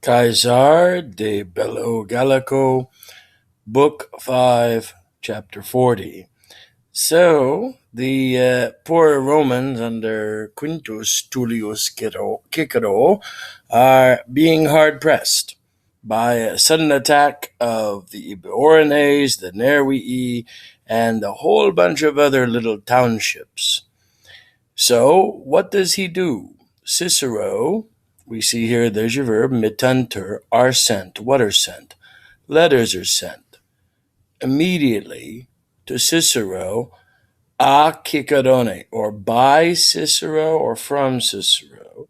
Caesar de Bello Gallico, Book 5, Chapter 40. So, the poor Romans under Quintus Tullius Cicero are being hard pressed by a sudden attack of the Eburones, the Nervii, and a whole bunch of other little townships. So, what does he do? Cicero, we see here, there's your verb, mittunter, are sent. What are sent? Letters are sent immediately to Cicero a Cicerone, or by Cicero or from Cicero.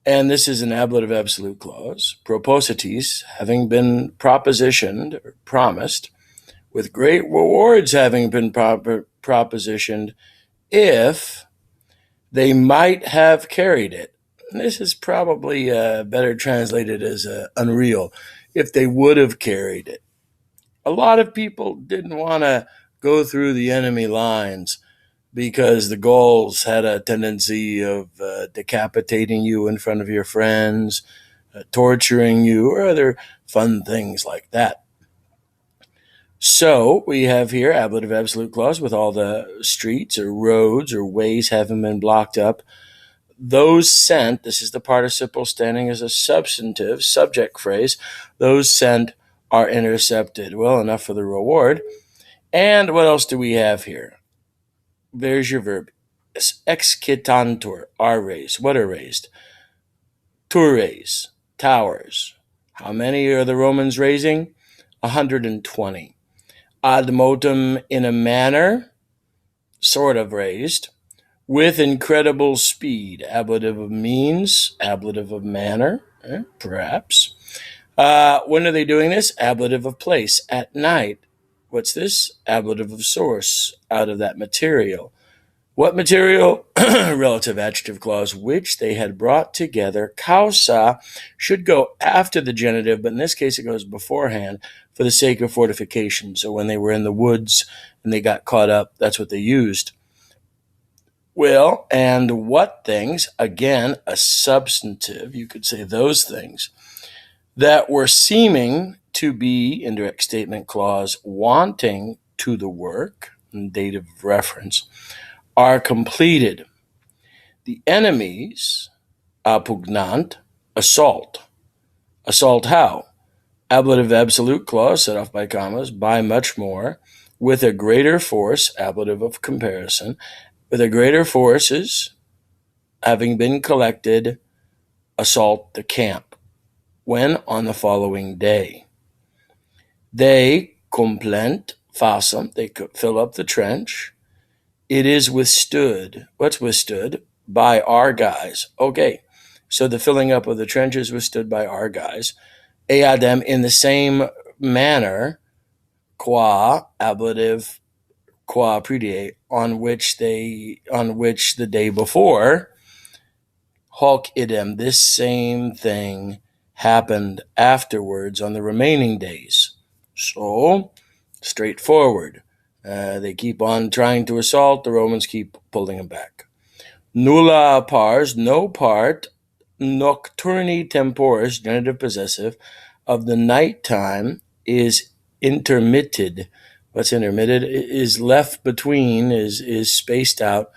And this is an ablative absolute clause. Propositis, having been propositioned or promised, with great rewards having been propositioned, if they might have carried it. This is probably better translated as unreal. If they would have carried it. A lot of people didn't want to go through the enemy lines because the Gauls had a tendency of decapitating you in front of your friends, torturing you, or other fun things like that. So we have here ablative absolute clause with all the streets or roads or ways having been blocked up. Those sent, this is the participle standing as a substantive subject phrase, those sent are intercepted. Well, enough for the reward. And what else do we have here? There's your verb. Excitantur, are raised. What are raised? Turres, towers. How many are the Romans raising? 120. Ad motum, in a manner, sort of raised. With incredible speed, ablative of means, ablative of manner, perhaps. When are they doing this? Ablative of place, at night. What's this? Ablative of source, out of that material. What material? Relative adjective clause, which they had brought together. Causa should go after the genitive, but in this case it goes beforehand for the sake of fortification. So when they were in the woods and they got caught up, that's what they used. Well, and what things? Again, a substantive, you could say those things that were seeming to be, indirect statement clause, wanting to the work, dative reference, are completed. The enemies, appugnant, assault. Assault how? Ablative absolute clause, set off by commas, by much more, with a greater force, ablative of comparison, with a greater forces having been collected, assault the camp. When? On the following day. They complent, facem, they fill up the trench. It is withstood. What's withstood? By our guys. Okay, so the filling up of the trench is withstood by our guys. Eadem, in the same manner, qua, ablative, qua predie, on which the day before, hoc idem, this same thing happened afterwards on the remaining days. So, straightforward. They keep on trying to assault, the Romans keep pulling them back. Nulla pars, no part, nocturni temporis, genitive possessive, of the nighttime is intermitted. What's intermitted? Is left between, is spaced out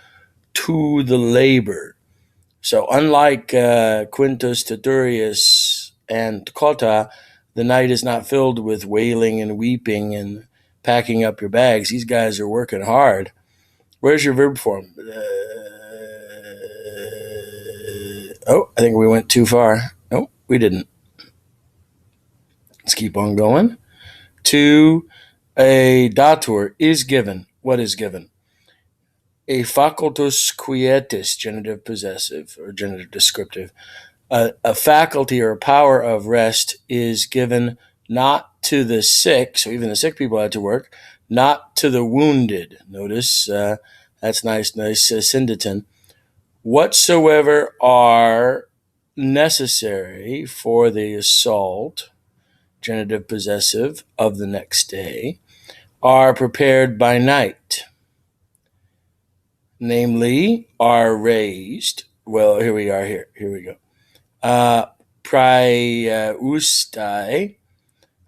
to the labor. So unlike Quintus Titurius and Cotta, the night is not filled with wailing and weeping and packing up your bags. These guys are working hard. Where's your verb form? I think we went too far. No, we didn't. Let's keep on going. To a datur is given. What is given? A facultus quietis, genitive possessive or genitive descriptive. A faculty or a power of rest is given not to the sick, so even the sick people had to work, not to the wounded. Notice that's nice syndeton. Whatsoever are necessary for the assault, genitive possessive, of the next day, are prepared by night. Namely, are raised. Well, here we are. Here we go. priustai,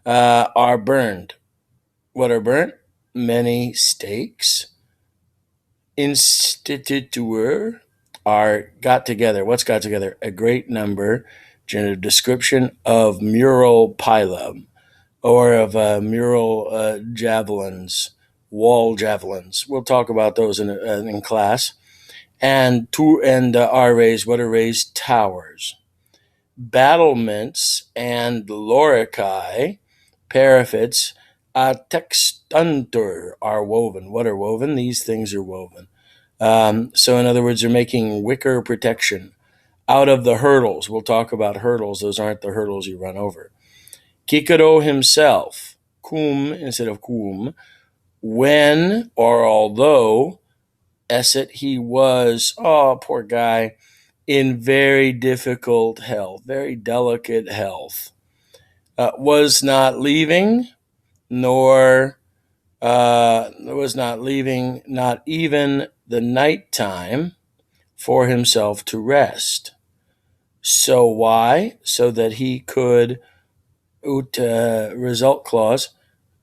are burned. What are burnt? Many stakes. Institutur are got together. What's got together? A great number. Genitive description of mural pilum, or of mural javelins, wall javelins. We'll talk about those in class. And are raised. What are raised? Towers. Battlements and loricae, parapets, textuntur are woven. What are woven? These things are woven. So in other words, they're making wicker protection out of the hurdles. We'll talk about hurdles. Those aren't the hurdles you run over. Cicero himself, cum instead of cum, when or although esset he was, oh, poor guy, in very difficult health, very delicate health, was not leaving, nor was not leaving, not even the nighttime, for himself to rest. So why? So that he could, result clause,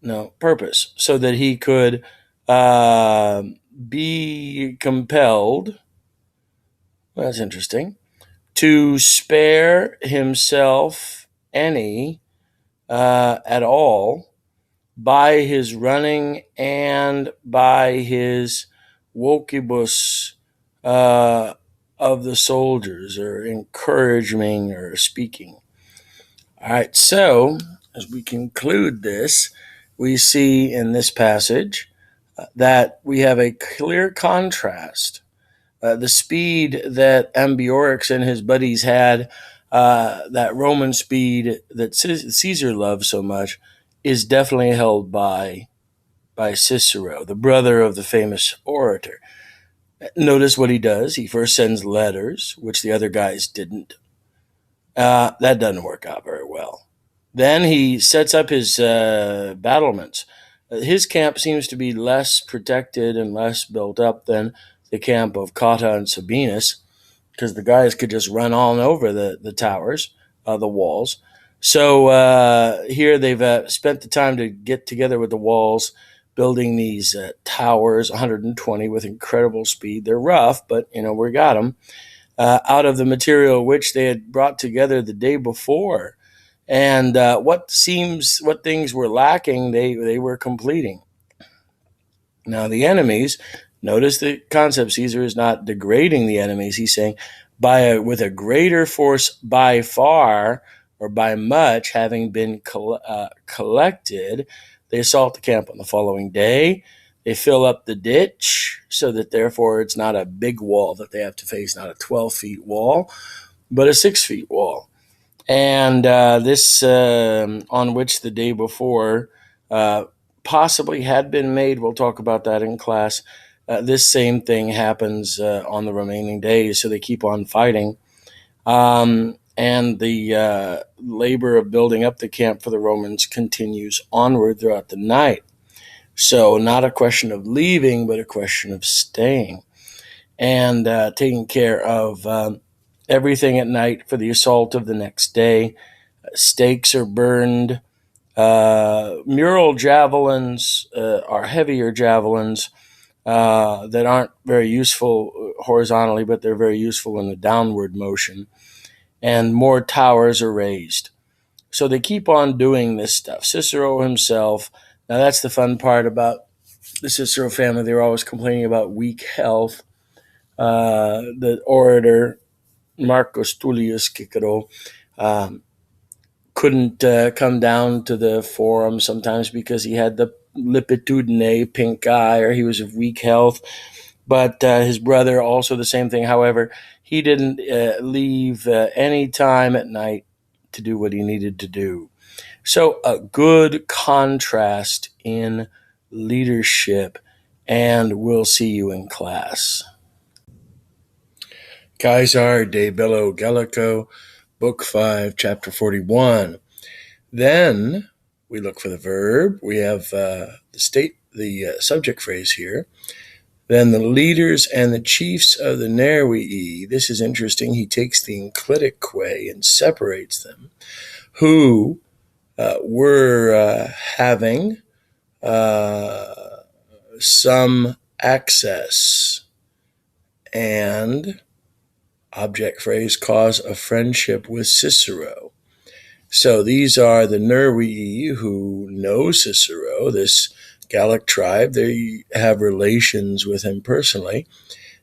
no, purpose, so that he could be compelled, well, that's interesting, to spare himself any at all by his running and by his vocibus of the soldiers, or encouraging or speaking. All right, so as we conclude this, we see in this passage that we have a clear contrast. The speed that Ambiorix and his buddies had, that Roman speed that Caesar loved so much, is definitely held by Cicero, the brother of the famous orator. Notice what he does. He first sends letters, which the other guys didn't. That doesn't work out very well. Then he sets up his battlements. His camp seems to be less protected and less built up than the camp of Cotta and Sabinus, because the guys could just run on over the towers, the walls. So here they've spent the time to get together with the walls, building these towers, 120 with incredible speed. They're rough, but we got them, out of the material which they had brought together the day before. And what things were lacking, they were completing. Now the enemies, notice the concept. Caesar is not degrading the enemies. He's saying with a greater force by far, or by much, having been collected, they assault the camp on the following day. They fill up the ditch, so that therefore it's not a big wall that they have to face, not a 12-feet wall, but a 6-feet wall. And this, on which the day before possibly had been made, we'll talk about that in class. This same thing happens on the remaining days, so they keep on fighting. And the labor of building up the camp for the Romans continues onward throughout the night. So not a question of leaving, but a question of staying and taking care of everything at night for the assault of the next day. Stakes are burned. Mural javelins are heavier javelins that aren't very useful horizontally, but they're very useful in the downward motion. And more towers are raised. So they keep on doing this stuff. Cicero himself, now that's the fun part about the Cicero family. They're always complaining about weak health. The orator, Marcus Tullius Cicero, couldn't come down to the forum sometimes because he had the lipitudine, pink eye, or he was of weak health. But his brother, also the same thing. However, he didn't leave any time at night to do what he needed to do. So a good contrast in leadership, and we'll see you in class. Caesar de Bello Gallico, Book 5, Chapter 41. Then we look for the verb. We have the subject phrase here. Then the leaders and the chiefs of the Nerwii, this is interesting, he takes the enclitic quay and separates them, who were having some access and object phrase cause a friendship with Cicero. So these are the Nerwii who know Cicero, this Gallic tribe. They have relations with him personally.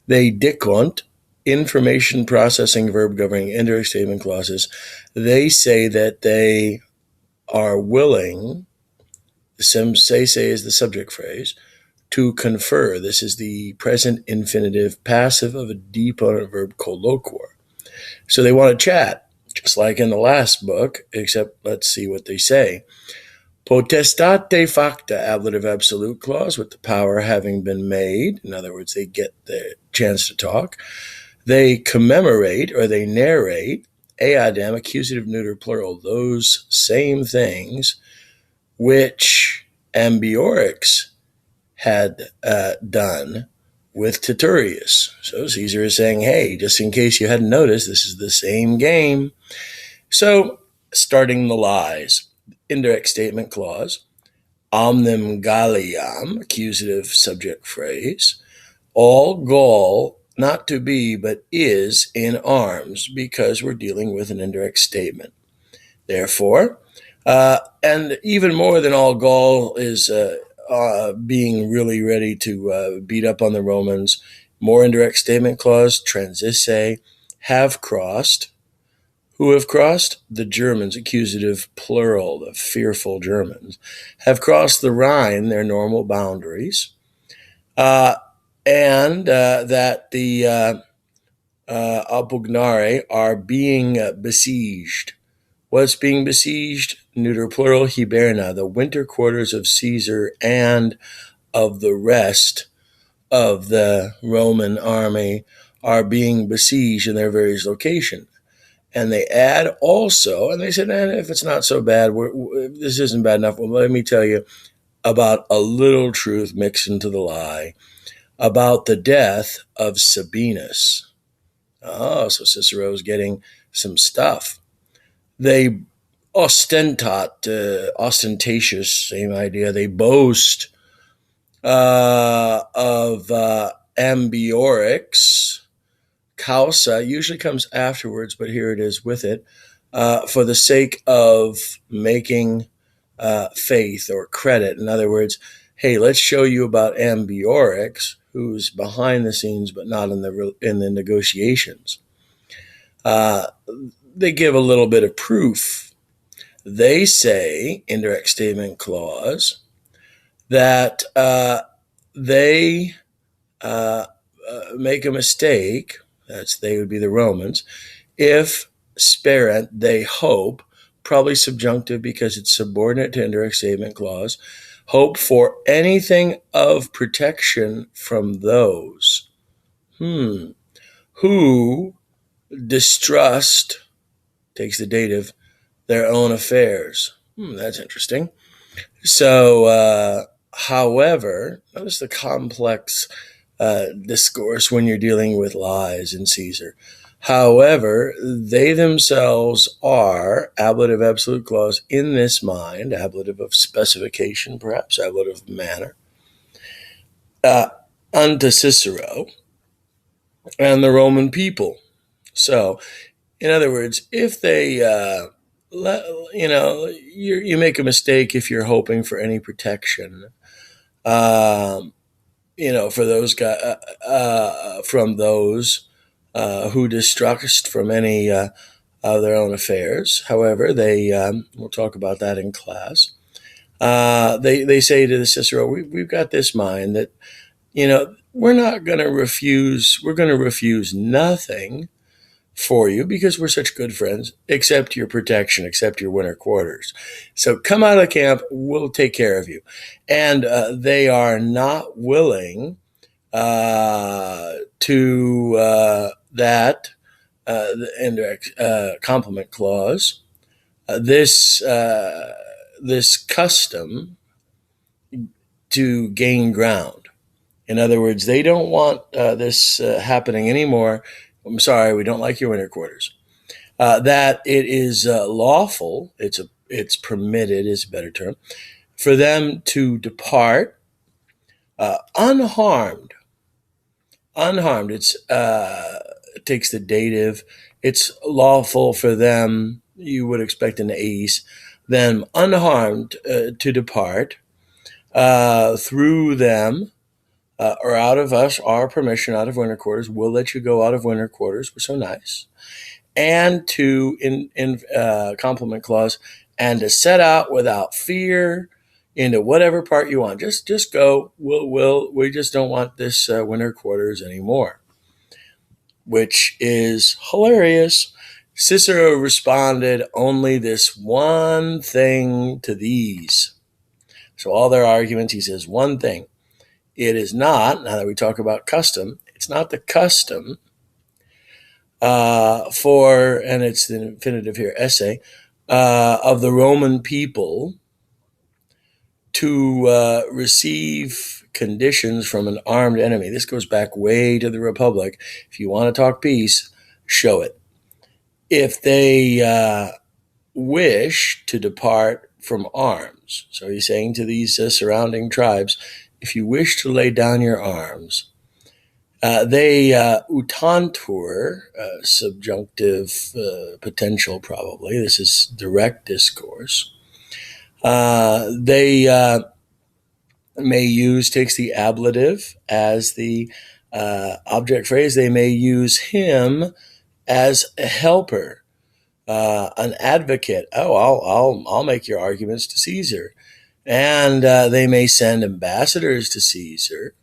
They dicont, information processing verb governing indirect statement clauses. They say that they are willing, say is the subject phrase, to confer. This is the present infinitive passive of a deponent verb colloquor. So they want to chat, just like in the last book, except let's see what they say. Potestate facta, ablative absolute clause, with the power having been made. In other words, they get the chance to talk. They commemorate or they narrate, eadem, accusative neuter plural, those same things which Ambiorix had done with Titurius. So Caesar is saying, hey, just in case you hadn't noticed, this is the same game. So, starting the lies. Indirect statement clause. Omnem Galliam, accusative subject phrase. All Gaul, not to be, but is in arms, because we're dealing with an indirect statement. Therefore, and even more than all Gaul is being really ready to beat up on the Romans, more indirect statement clause, transisse, have crossed. Who have crossed? The Germans, accusative plural, the fearful Germans, have crossed the Rhine, their normal boundaries, and that the Alpugnare are being besieged. What's being besieged? Neuter plural, hiberna, the winter quarters of Caesar and of the rest of the Roman army are being besieged in their various locations. And they add also, and they said, if it's not so bad, this isn't bad enough. Well, let me tell you about a little truth mixed into the lie about the death of Sabinus. Oh, so Cicero is getting some stuff. They ostentatious, same idea. They boast of Ambiorix. Causa usually comes afterwards, but here it is with it, for the sake of making faith or credit. In other words, hey, let's show you about Ambiorix, who's behind the scenes but not in the negotiations. They give a little bit of proof. They say, indirect statement clause, that they make a mistake, they would be the Romans, if sperent, they hope, probably subjunctive because it's subordinate to indirect statement clause, hope for anything of protection from those who distrust, takes the dative, their own affairs. That's interesting. So, however, notice the complex discourse when you're dealing with lies in Caesar. However, they themselves are, ablative absolute clause in this mind, ablative of specification, perhaps, ablative of manner, unto Cicero and the Roman people. So, in other words, if they, you make a mistake if you're hoping for any protection, for those guys, from those who distrust from any of their own affairs. However, they, we'll talk about that in class. They say to the Cicero, we've got this mind that, we're not going to refuse, we're going to refuse nothing for you because we're such good friends, except your protection, except your winter quarters. So come out of the camp, we'll take care of you. And they are not willing to that the indirect complement clause, this custom to gain ground. In other words, they don't want this happening anymore. I'm sorry, we don't like your winter quarters. That it is lawful, it's permitted is a better term, for them to depart unharmed. Unharmed. It takes the dative. It's lawful for them. You would expect an ace. Them unharmed to depart through them or out of us, our permission out of winter quarters. We'll let you go out of winter quarters. We're so nice. And to in complement clause, and to set out without fear into whatever part you want. Just go. We just don't want this winter quarters anymore, which is hilarious. Cicero responded, only this one thing to these. So all their arguments, he says one thing. It is not, now that we talk about custom, it's not the custom for, and it's the infinitive here, esse, of the Roman people to receive conditions from an armed enemy. This goes back way to the Republic. If you want to talk peace, show it. If they wish to depart from arms, so he's saying to these surrounding tribes, if you wish to lay down your arms, they utantur, subjunctive potential probably, this is direct discourse, they may use, takes the ablative as the object phrase, they may use him as a helper, an advocate. Oh, I'll make your arguments to Caesar. And they may send ambassadors to Caesar.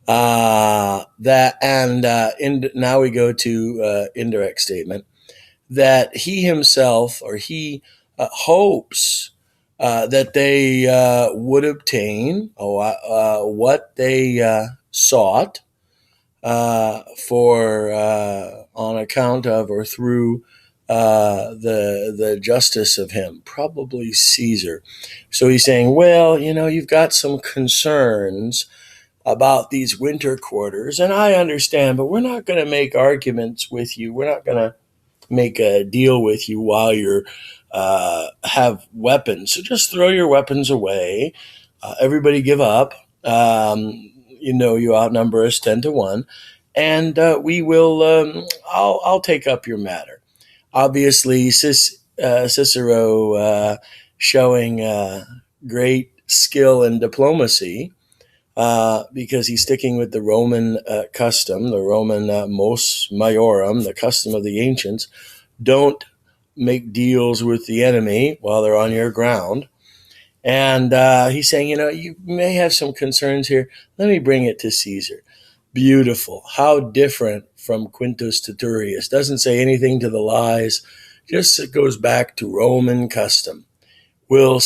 Now we go to indirect statement that he himself or he hopes that they would obtain what they sought for on account of or through the justice of him, probably Caesar. So he's saying, well, you've got some concerns about these winter quarters, and I understand, but we're not going to make arguments with you. We're not going to make a deal with you while you're have weapons. So just throw your weapons away. Everybody give up. You outnumber us 10-1, and we will. I'll take up your matter. Obviously, Cicero showing great skill in diplomacy because he's sticking with the Roman custom, the Roman mos maiorum, the custom of the ancients. Don't make deals with the enemy while they're on your ground. And he's saying, you may have some concerns here. Let me bring it to Caesar. Beautiful. How different from Quintus Titurius. Doesn't say anything to the lies. Just it goes back to Roman custom. We'll